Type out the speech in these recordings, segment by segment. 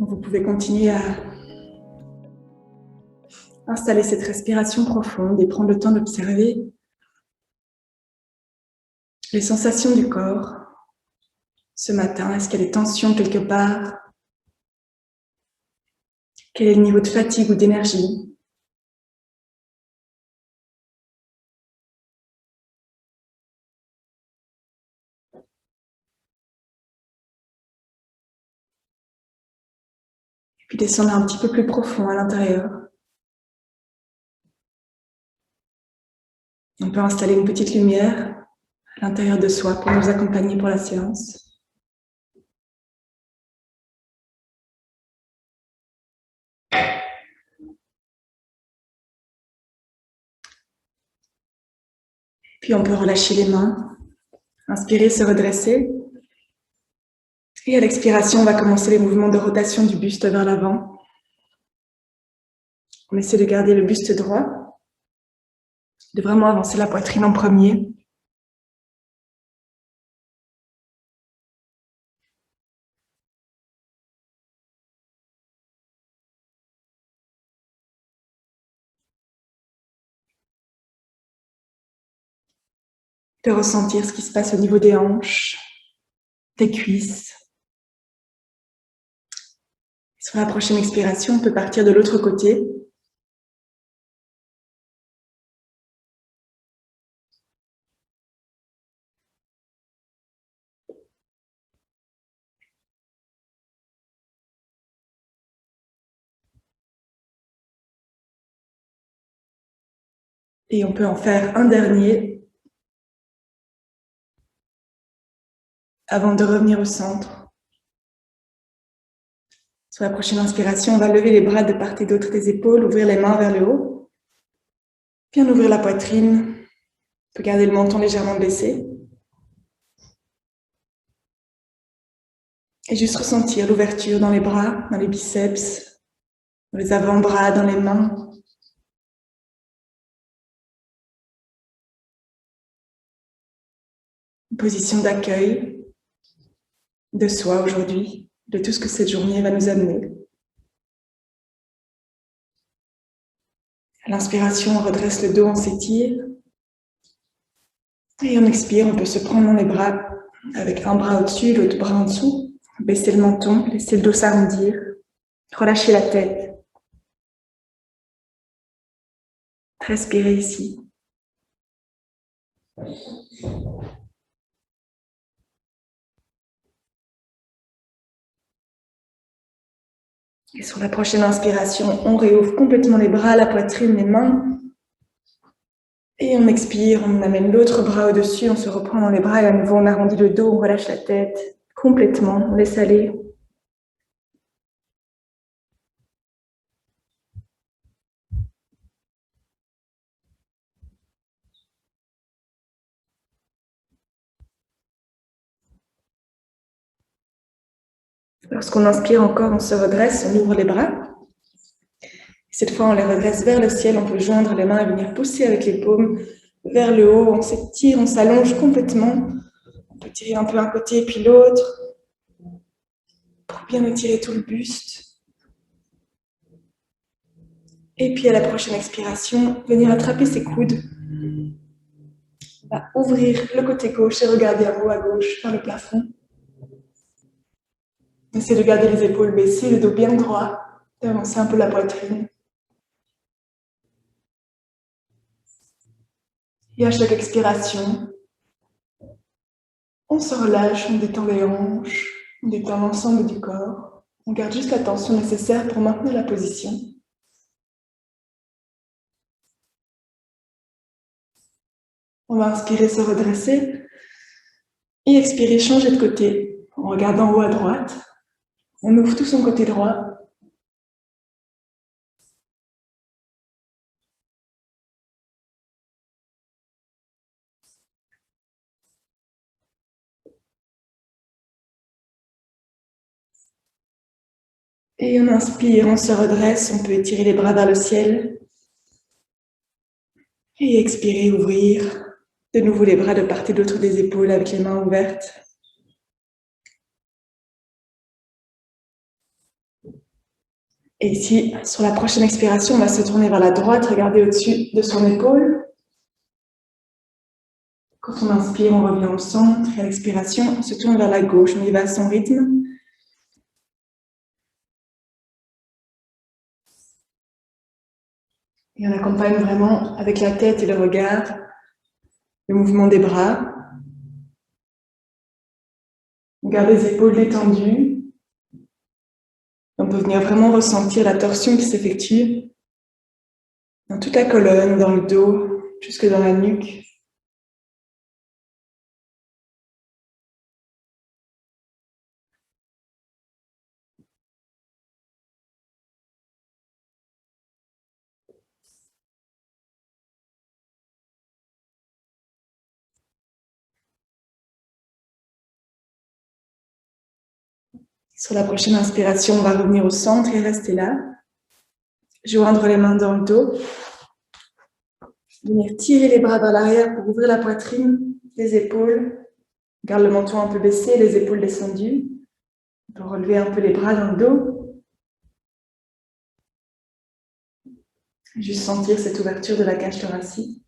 Vous pouvez continuer à installer cette respiration profonde et prendre le temps d'observer les sensations du corps. Ce matin, est-ce qu'il y a des tensions quelque part? Quel est le niveau de fatigue ou d'énergie? Puis descendre un petit peu plus profond à l'intérieur. On peut installer une petite lumière à l'intérieur de soi pour nous accompagner pour la séance. Puis on peut relâcher les mains, inspirer, se redresser. Et à l'expiration, on va commencer les mouvements de rotation du buste vers l'avant. On essaie de garder le buste droit, de vraiment avancer la poitrine en premier. De ressentir ce qui se passe au niveau des hanches, des cuisses. Sur la prochaine expiration, on peut partir de l'autre côté. Et on peut en faire un dernier avant de revenir au centre. Sur la prochaine inspiration, on va lever les bras de part et d'autre des épaules, ouvrir les mains vers le haut. Bien ouvrir la poitrine. On peut garder le menton légèrement baissé. Et juste ressentir l'ouverture dans les bras, dans les biceps, dans les avant-bras, dans les mains. Une position d'accueil de soi aujourd'hui, de tout ce que cette journée va nous amener. À l'inspiration, on redresse le dos, on s'étire. Et on expire, on peut se prendre dans les bras avec un bras au-dessus, l'autre bras en dessous. Baisser le menton, laisser le dos s'arrondir. Relâcher la tête. Respirer ici. Et sur la prochaine inspiration, on réouvre complètement les bras, la poitrine, les mains. Et on expire, on amène l'autre bras au-dessus, on se reprend dans les bras et à nouveau on arrondit le dos, on relâche la tête complètement, on laisse aller. Lorsqu'on inspire encore, on se redresse, on ouvre les bras. Cette fois, on les redresse vers le ciel, on peut joindre les mains et venir pousser avec les paumes vers le haut. On s'étire, on s'allonge complètement. On peut tirer un peu un côté puis l'autre pour bien étirer tout le buste. Et puis à la prochaine expiration, venir attraper ses coudes. On va ouvrir le côté gauche et regarder à vous à gauche vers le plafond. Essayez de garder les épaules baissées, le dos bien droit, d'avancer un peu la poitrine. Et à chaque expiration, on se relâche, on détend les hanches, on détend l'ensemble du corps. On garde juste la tension nécessaire pour maintenir la position. On va inspirer, se redresser. Et expirer, changer de côté. En regardant en haut à droite. On ouvre tout son côté droit. Et on inspire, on se redresse, on peut étirer les bras vers le ciel. Et expirer, ouvrir de nouveau les bras de part et d'autre des épaules avec les mains ouvertes. Et ici, sur la prochaine expiration, on va se tourner vers la droite, regarder au-dessus de son épaule. Quand on inspire, on revient au centre. Et à l'expiration, on se tourne vers la gauche. On y va à son rythme. Et on accompagne vraiment avec la tête et le regard le mouvement des bras. On garde les épaules détendues. On peut venir vraiment ressentir la torsion qui s'effectue dans toute la colonne, dans le dos, jusque dans la nuque. Sur la prochaine inspiration, on va revenir au centre et rester là. Joindre les mains dans le dos. Venir tirer les bras vers l'arrière pour ouvrir la poitrine, les épaules. Garde le menton un peu baissé, les épaules descendues. On peut relever un peu les bras dans le dos. Juste sentir cette ouverture de la cage thoracique.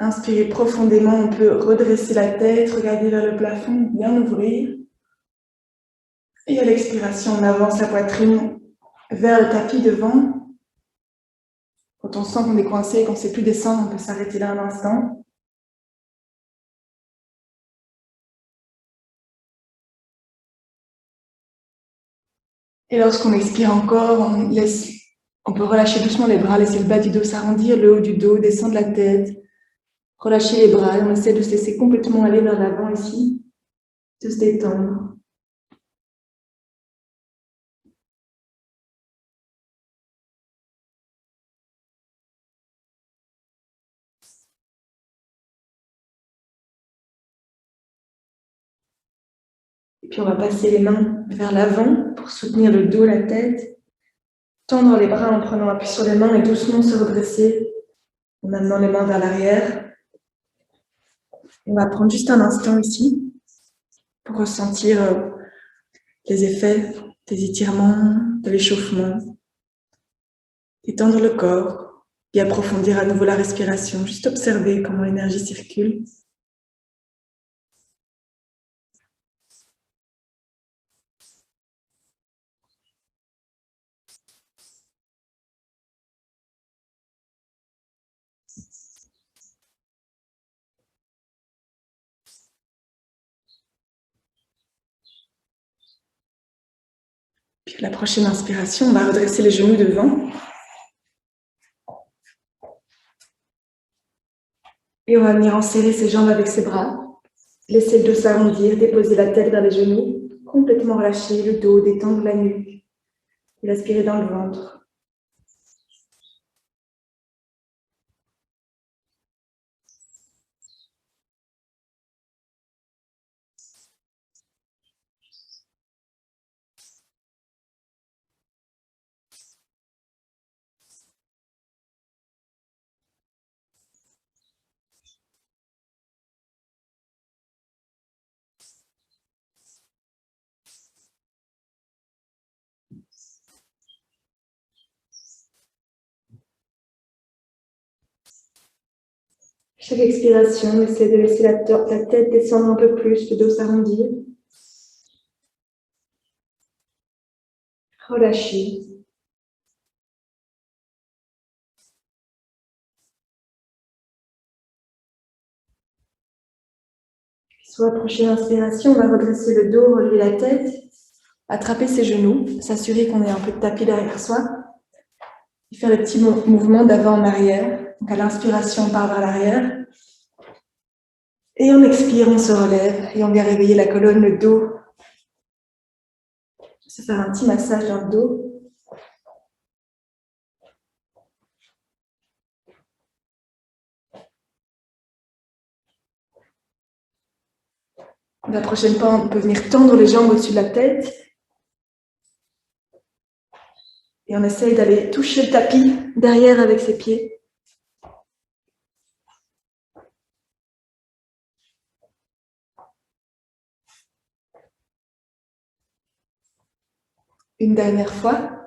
Inspirez profondément, on peut redresser la tête, regarder vers le plafond, bien ouvrir. Et à l'expiration, on avance la poitrine vers le tapis devant. Quand on sent qu'on est coincé et qu'on ne sait plus descendre, on peut s'arrêter là un instant. Et lorsqu'on expire encore, on peut relâcher doucement les bras, laisser le bas du dos s'arrondir, le haut du dos, descendre la tête. Relâcher les bras, et on essaie de se laisser complètement aller vers l'avant ici, de se détendre. Et puis on va passer les mains vers l'avant pour soutenir le dos, la tête. Tendre les bras en prenant appui sur les mains et doucement se redresser en amenant les mains vers l'arrière. On va prendre juste un instant ici pour ressentir les effets des étirements, de l'échauffement. Étendre le corps et approfondir à nouveau la respiration. Juste observer comment l'énergie circule. Puis à la prochaine inspiration, on va redresser les genoux devant. Et on va venir enserrer ses jambes avec ses bras. Laisser le dos s'arrondir, déposer la tête vers les genoux, complètement relâcher le dos, détendre la nuque. Et l'aspirer dans le ventre. Chaque expiration, essaie de laisser la tête descendre un peu plus, le dos s'arrondir. Relâcher. Sur la prochaine inspiration, on va redresser le dos, relever la tête, attraper ses genoux, s'assurer qu'on ait un peu de tapis derrière soi. Et faire des petits mouvements d'avant en arrière. Donc à l'inspiration, on part vers l'arrière. Et on expire, on se relève et on vient réveiller la colonne, le dos. Se faire un petit massage dans le dos. La prochaine fois, on peut venir tendre les jambes au-dessus de la tête. Et on essaye d'aller toucher le tapis derrière avec ses pieds. Une dernière fois.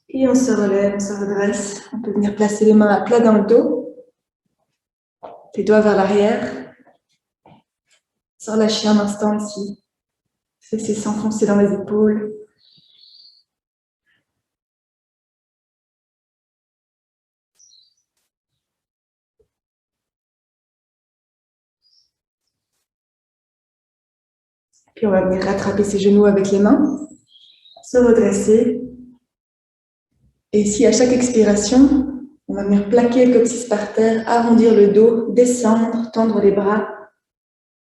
Et on se relève, on se redresse. On peut venir placer les mains à plat dans le dos. Les doigts vers l'arrière. Se relâcher un instant ici. Laisser s'enfoncer dans les épaules. Puis on va venir rattraper ses genoux avec les mains. Se redresser. Et ici, à chaque expiration, on va venir plaquer le coccyx par terre, arrondir le dos, descendre, tendre les bras.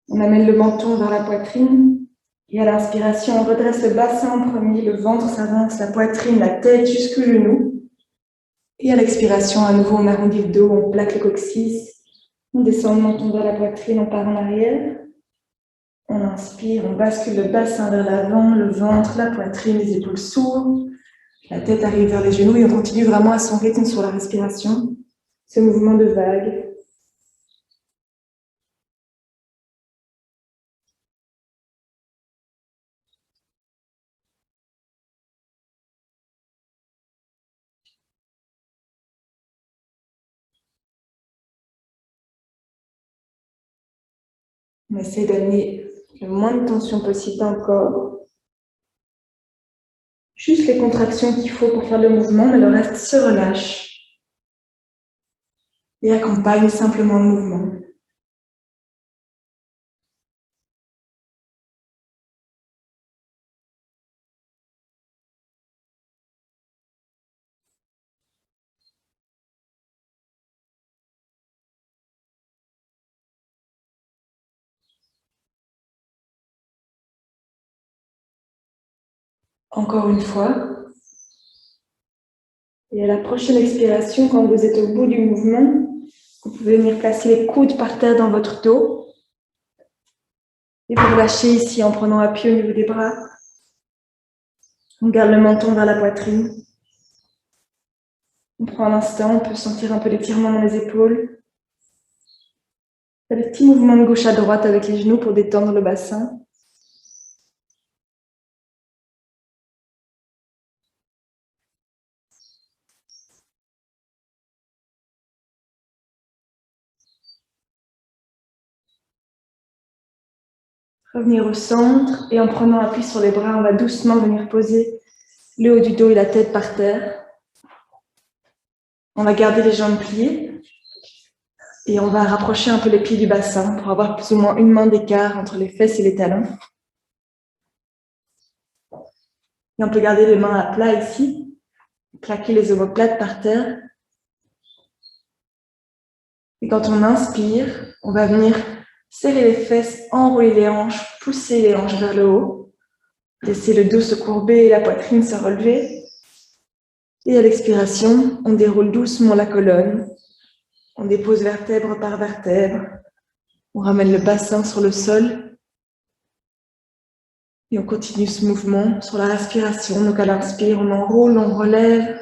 On amène le menton vers la poitrine. Et à l'inspiration, on redresse le bassin en premier, le ventre s'avance, la poitrine, la tête jusqu'au genou. Et à l'expiration, à nouveau, on arrondit le dos, on plaque le coccyx. On descend le menton vers la poitrine, on part en arrière. On inspire, on bascule le bassin vers l'avant, le ventre, la poitrine, les épaules s'ouvrent. La tête arrive vers les genoux et on continue vraiment à son rythme sur la respiration. Ce mouvement de vague. On essaie d'amener le moins de tension possible dans le corps. Juste les contractions qu'il faut pour faire le mouvement, mais le reste se relâche et accompagne simplement le mouvement. Encore une fois. Et à la prochaine expiration, quand vous êtes au bout du mouvement, vous pouvez venir placer les coudes par terre dans votre dos. Et vous relâchez ici en prenant appui au niveau des bras. On garde le menton vers la poitrine. On prend un instant, on peut sentir un peu d'étirement dans les épaules. Des petits mouvements de gauche à droite avec les genoux pour détendre le bassin. Revenir au centre et en prenant appui sur les bras, on va doucement venir poser le haut du dos et la tête par terre. On va garder les jambes pliées et on va rapprocher un peu les pieds du bassin pour avoir plus ou moins une main d'écart entre les fesses et les talons. Et on peut garder les mains à plat ici, plaquer les omoplates par terre. Et quand on inspire, on va venir serrer les fesses, enrouler les hanches, pousser les hanches vers le haut. Laisser le dos se courber et la poitrine se relever. Et à l'expiration, on déroule doucement la colonne. On dépose vertèbre par vertèbre. On ramène le bassin sur le sol. Et on continue ce mouvement sur la respiration. Donc à l'inspire, on enroule, on relève.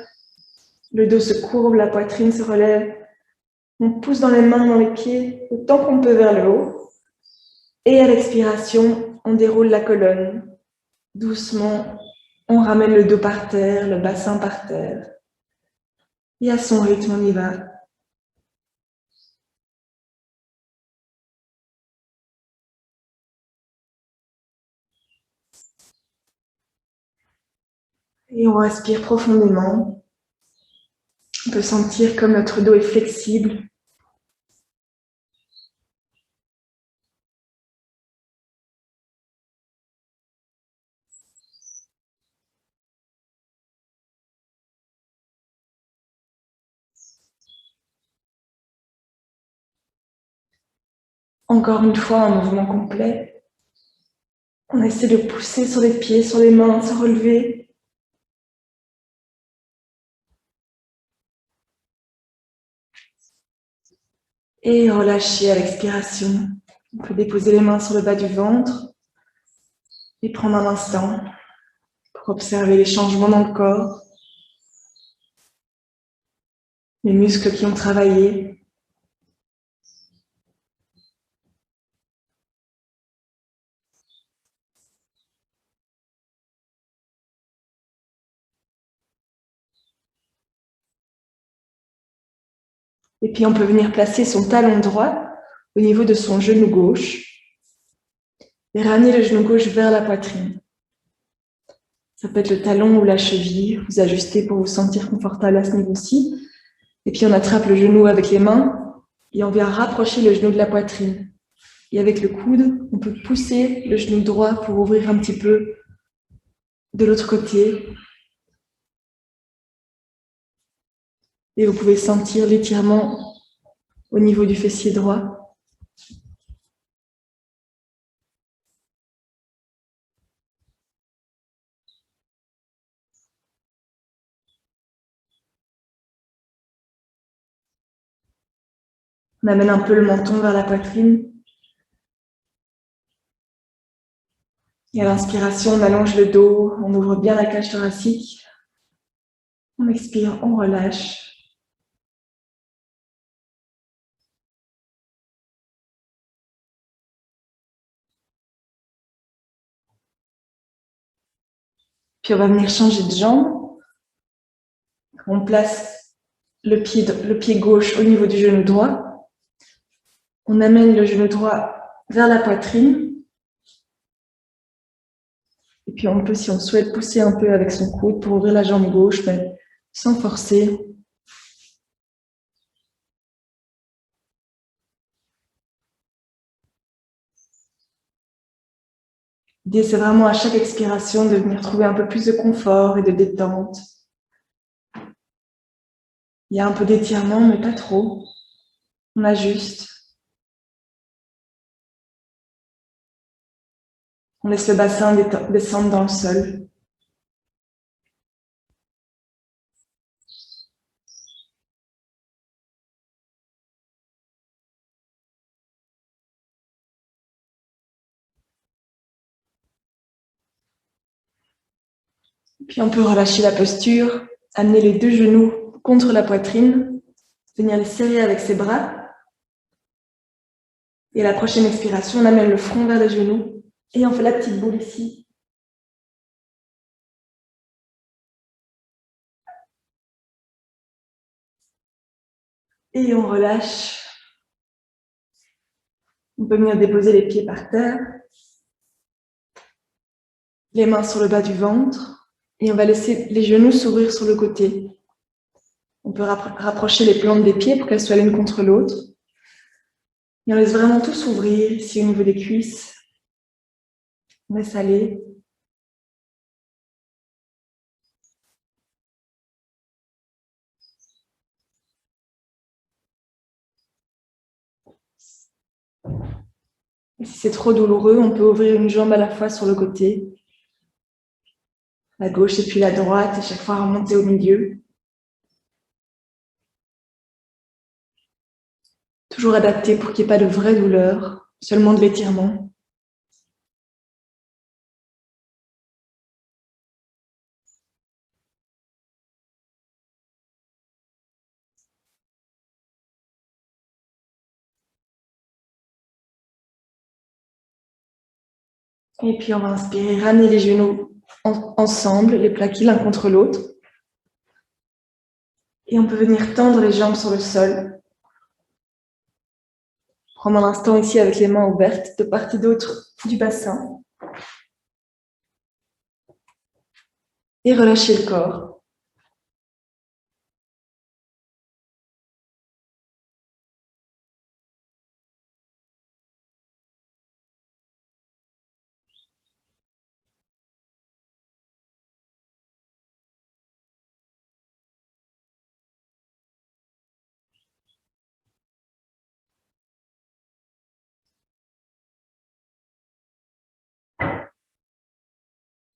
Le dos se courbe, la poitrine se relève. On pousse dans les mains, dans les pieds, autant qu'on peut vers le haut. Et à l'expiration, on déroule la colonne. Doucement, on ramène le dos par terre, le bassin par terre. Et à son rythme, on y va. Et on respire profondément. On peut sentir comme notre dos est flexible. Encore une fois, un mouvement complet. On essaie de pousser sur les pieds, sur les mains, se relever. Et relâcher à l'expiration. On peut déposer les mains sur le bas du ventre et prendre un instant pour observer les changements dans le corps, les muscles qui ont travaillé. Et puis, on peut venir placer son talon droit au niveau de son genou gauche et ramener le genou gauche vers la poitrine. Ça peut être le talon ou la cheville, vous ajustez pour vous sentir confortable à ce niveau-ci. Et puis, on attrape le genou avec les mains et on vient rapprocher le genou de la poitrine. Et avec le coude, on peut pousser le genou droit pour ouvrir un petit peu de l'autre côté. Et vous pouvez sentir l'étirement au niveau du fessier droit. On amène un peu le menton vers la poitrine. Et à l'inspiration, on allonge le dos, on ouvre bien la cage thoracique. On expire, on relâche. Puis on va venir changer de jambe. On place le pied gauche au niveau du genou droit. On amène le genou droit vers la poitrine. Et puis on peut, si on souhaite, pousser un peu avec son coude pour ouvrir la jambe gauche, mais sans forcer. L'idée, c'est vraiment à chaque expiration de venir trouver un peu plus de confort et de détente. Il y a un peu d'étirement, mais pas trop. On ajuste. On laisse le bassin descendre dans le sol. Puis on peut relâcher la posture, amener les deux genoux contre la poitrine, venir les serrer avec ses bras. Et à la prochaine expiration, on amène le front vers les genoux et on fait la petite boule ici. Et on relâche. On peut venir déposer les pieds par terre, les mains sur le bas du ventre et on va laisser les genoux s'ouvrir sur le côté. On peut rapprocher les plantes des pieds pour qu'elles soient l'une contre l'autre. Et on laisse vraiment tout s'ouvrir ici au niveau des cuisses. On laisse aller. Et si c'est trop douloureux, on peut ouvrir une jambe à la fois sur le côté, la gauche et puis la droite, et chaque fois remonter au milieu. Toujours adapté pour qu'il n'y ait pas de vraie douleur, seulement de l'étirement. Et puis on va inspirer, ramener les genoux ensemble, les plaquer l'un contre l'autre. Et on peut venir tendre les jambes sur le sol. Prendre un instant ici avec les mains ouvertes de part et d'autre du bassin. Et relâcher le corps.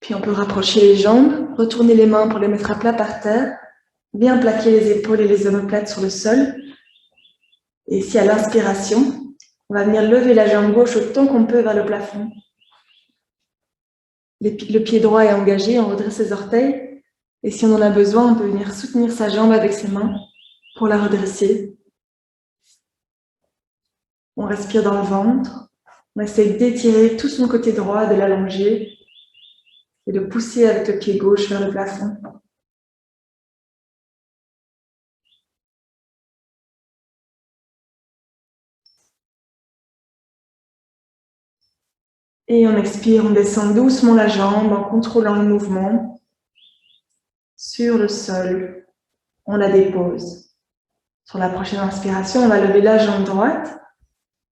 Puis on peut rapprocher les jambes, retourner les mains pour les mettre à plat par terre, bien plaquer les épaules et les omoplates sur le sol. Et ici, à l'inspiration, on va venir lever la jambe gauche autant qu'on peut vers le plafond. Le pied droit est engagé, on redresse ses orteils. Et si on en a besoin, on peut venir soutenir sa jambe avec ses mains pour la redresser. On respire dans le ventre. On essaie d'étirer tout son côté droit, de l'allonger et de pousser avec le pied gauche vers le plafond. Et on expire, on descend doucement la jambe en contrôlant le mouvement sur le sol. On la dépose. Sur la prochaine inspiration, on va lever la jambe droite.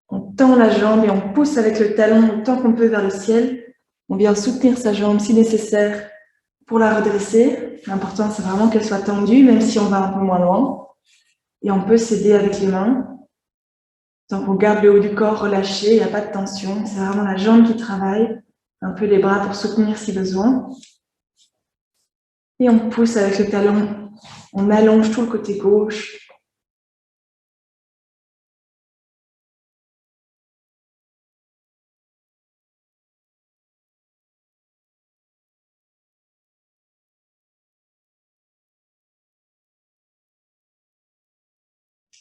On tend la jambe et on pousse avec le talon autant qu'on peut vers le ciel. On vient soutenir sa jambe si nécessaire pour la redresser. L'important, c'est vraiment qu'elle soit tendue, même si on va un peu moins loin. Et on peut s'aider avec les mains. Donc, on garde le haut du corps relâché, il n'y a pas de tension. C'est vraiment la jambe qui travaille. Un peu les bras pour soutenir si besoin. Et on pousse avec le talon. On allonge tout le côté gauche.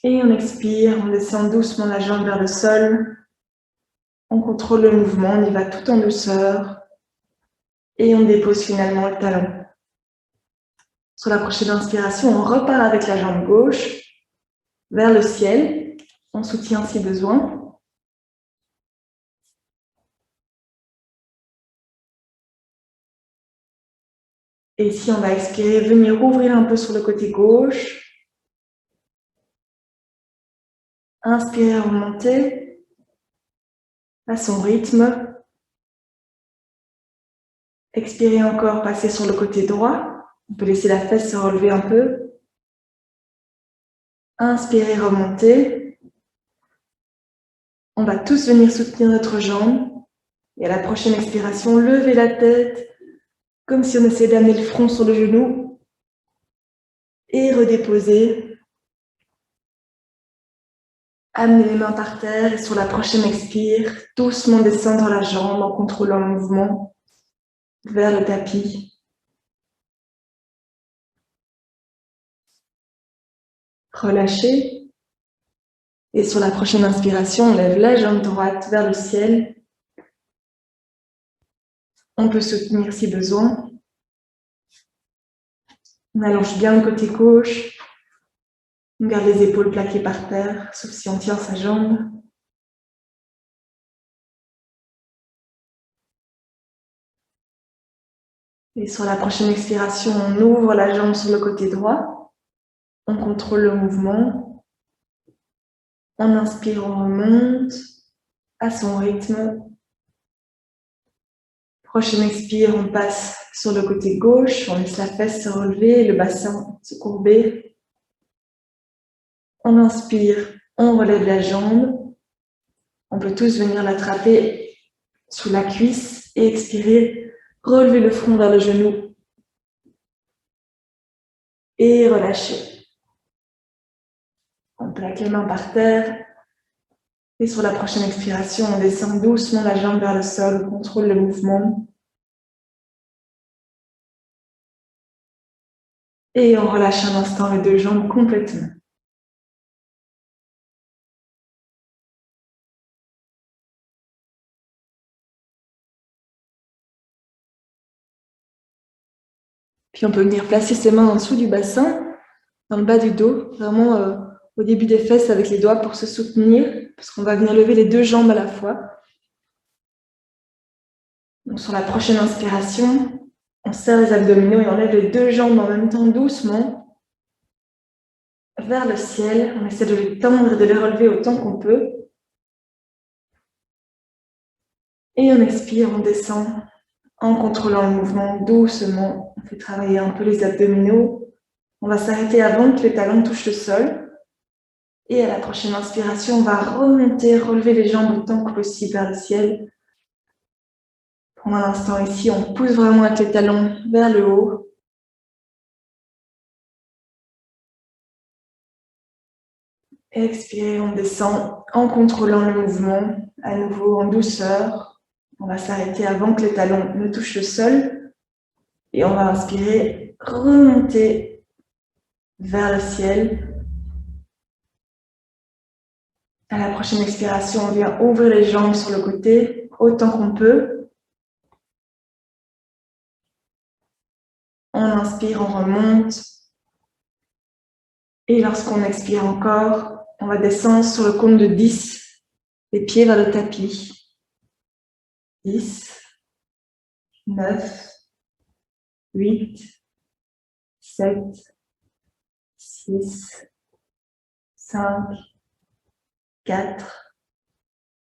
Et on expire, on descend doucement la jambe vers le sol. On contrôle le mouvement, on y va tout en douceur. Et on dépose finalement le talon. Sur la prochaine inspiration, on repart avec la jambe gauche vers le ciel. On soutient si besoin. Et ici, on va expirer, venir ouvrir un peu sur le côté gauche. Inspirez, remontez à son rythme. Expirez encore, passez sur le côté droit. On peut laisser la fesse se relever un peu. Inspirez, remontez. On va tous venir soutenir notre jambe. Et à la prochaine expiration, levez la tête, comme si on essayait d'amener le front sur le genou. Et redéposez. Amenez les mains par terre et sur la prochaine expire, doucement descendre la jambe en contrôlant le mouvement vers le tapis. Relâchez. Et sur la prochaine inspiration, on lève la jambe droite vers le ciel. On peut soutenir si besoin. On allonge bien le côté gauche. On garde les épaules plaquées par terre, sauf si on tient sa jambe. Et sur la prochaine expiration, on ouvre la jambe sur le côté droit. On contrôle le mouvement. On inspire, on remonte à son rythme. Prochaine expire, on passe sur le côté gauche. On laisse la fesse se relever, le bassin se courber. On inspire, on relève la jambe. On peut tous venir l'attraper sous la cuisse et expirer. Relevez le front vers le genou. Et relâchez. On plaque les mains par terre. Et sur la prochaine expiration, on descend doucement la jambe vers le sol. On contrôle le mouvement. Et on relâche un instant les deux jambes complètement. Puis on peut venir placer ses mains en dessous du bassin, dans le bas du dos, vraiment au début des fesses avec les doigts pour se soutenir, parce qu'on va venir lever les deux jambes à la fois. Donc sur la prochaine inspiration, on serre les abdominaux et on lève les deux jambes en même temps doucement vers le ciel. On essaie de les tendre et de les relever autant qu'on peut. Et on expire, on descend en contrôlant le mouvement doucement. On fait travailler un peu les abdominaux. On va s'arrêter avant que les talons touchent le sol. Et à la prochaine inspiration, on va remonter, relever les jambes autant que possible vers le ciel. Pendant un instant ici, on pousse vraiment avec les talons vers le haut. Expirez, on descend en contrôlant le mouvement, à nouveau en douceur. On va s'arrêter avant que les talons ne touchent le sol. Et on va inspirer, remonter vers le ciel. À la prochaine expiration, on vient ouvrir les jambes sur le côté, autant qu'on peut. On inspire, on remonte. Et lorsqu'on expire encore, on va descendre sur le compte de 10, les pieds vers le tapis. 10, 9, 8, 7, 6, 5, 4,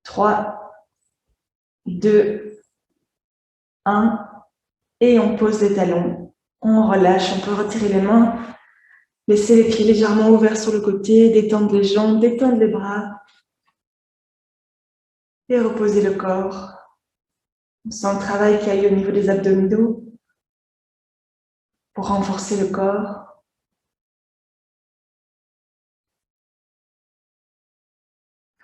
3, 2, 1. Et on pose les talons. On relâche, on peut retirer les mains. Laisser les pieds légèrement ouverts sur le côté, détendre les jambes, détendre les bras. Et reposer le corps. On sent le travail qu'il y a eu au niveau des abdominaux pour renforcer le corps.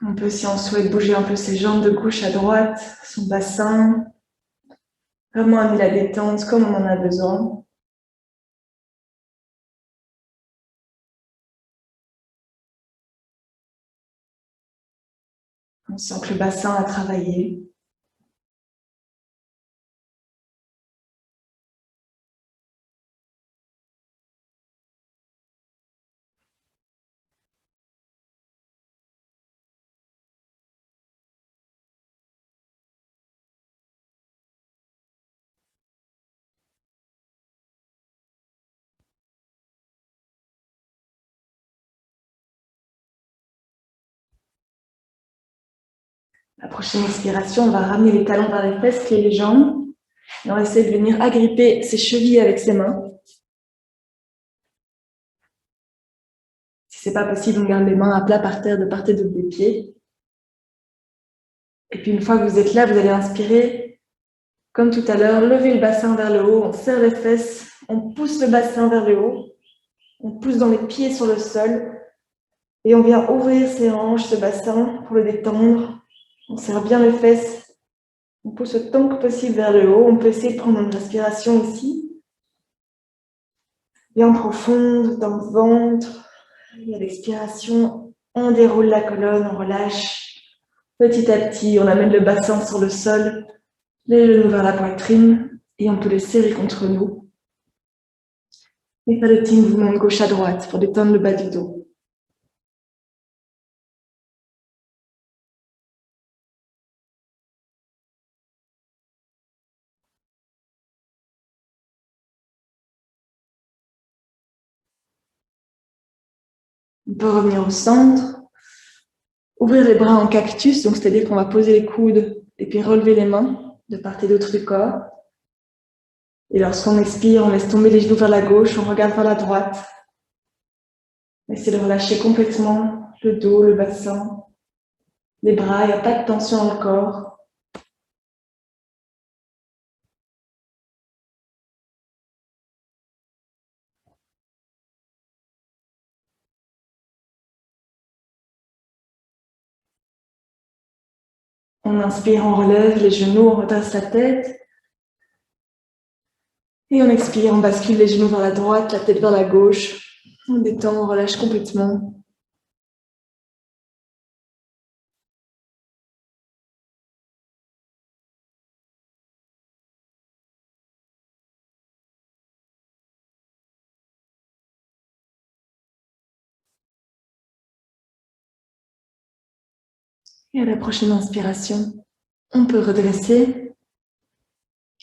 On peut, si on souhaite, bouger un peu ses jambes de gauche à droite, son bassin. Vraiment amener la détente comme on en a besoin. On sent que le bassin a travaillé. La prochaine expiration, on va ramener les talons vers les fesses, plier les jambes. Et on va essayer de venir agripper ses chevilles avec ses mains. Si ce n'est pas possible, on garde les mains à plat par terre de part et d'autre des pieds. Et puis une fois que vous êtes là, vous allez inspirer. Comme tout à l'heure, levez le bassin vers le haut, on serre les fesses, on pousse le bassin vers le haut, on pousse dans les pieds sur le sol et on vient ouvrir ses hanches, ce bassin, pour le détendre. On serre bien les fesses, on pousse autant que possible vers le haut. On peut essayer de prendre une respiration ici, bien profonde dans le ventre. Et à l'expiration, on déroule la colonne, on relâche. Petit à petit, on amène le bassin sur le sol, les genoux vers la poitrine et on peut les serrer contre nous. Et faire le petit mouvement de gauche à droite pour détendre le bas du dos. On peut revenir au centre, ouvrir les bras en cactus, donc c'est-à-dire qu'on va poser les coudes et puis relever les mains de part et d'autre du corps. Et lorsqu'on expire, on laisse tomber les genoux vers la gauche, on regarde vers la droite. Essayez de relâcher complètement le dos, le bassin, les bras, il n'y a pas de tension dans le corps. On inspire, on relève les genoux, on redresse la tête. Et on expire, on bascule les genoux vers la droite, la tête vers la gauche. On détend, on relâche complètement. Et à la prochaine inspiration, on peut redresser,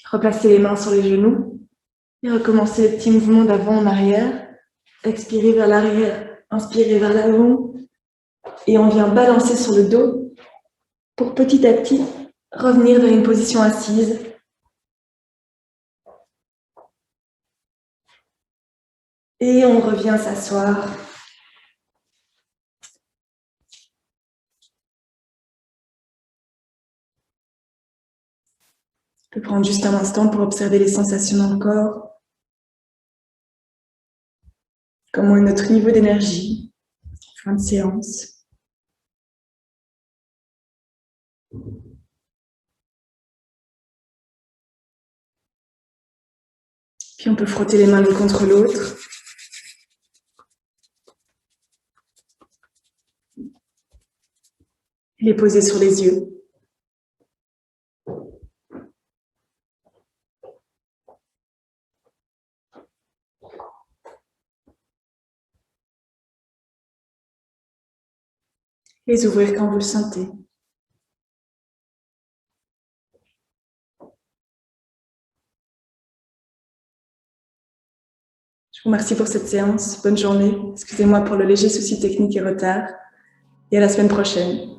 replacer les mains sur les genoux et recommencer le petit mouvement d'avant en arrière. Expirer vers l'arrière, inspirer vers l'avant. Et on vient balancer sur le dos pour petit à petit revenir vers une position assise. Et on revient s'asseoir. On peut prendre juste un instant pour observer les sensations dans le corps. Comment est notre niveau d'énergie en fin de séance. Puis on peut frotter les mains l'une contre l'autre. Et les poser sur les yeux. Les ouvrir quand vous le sentez. Je vous remercie pour cette séance. Bonne journée. Excusez-moi pour le léger souci technique et retard. Et à la semaine prochaine.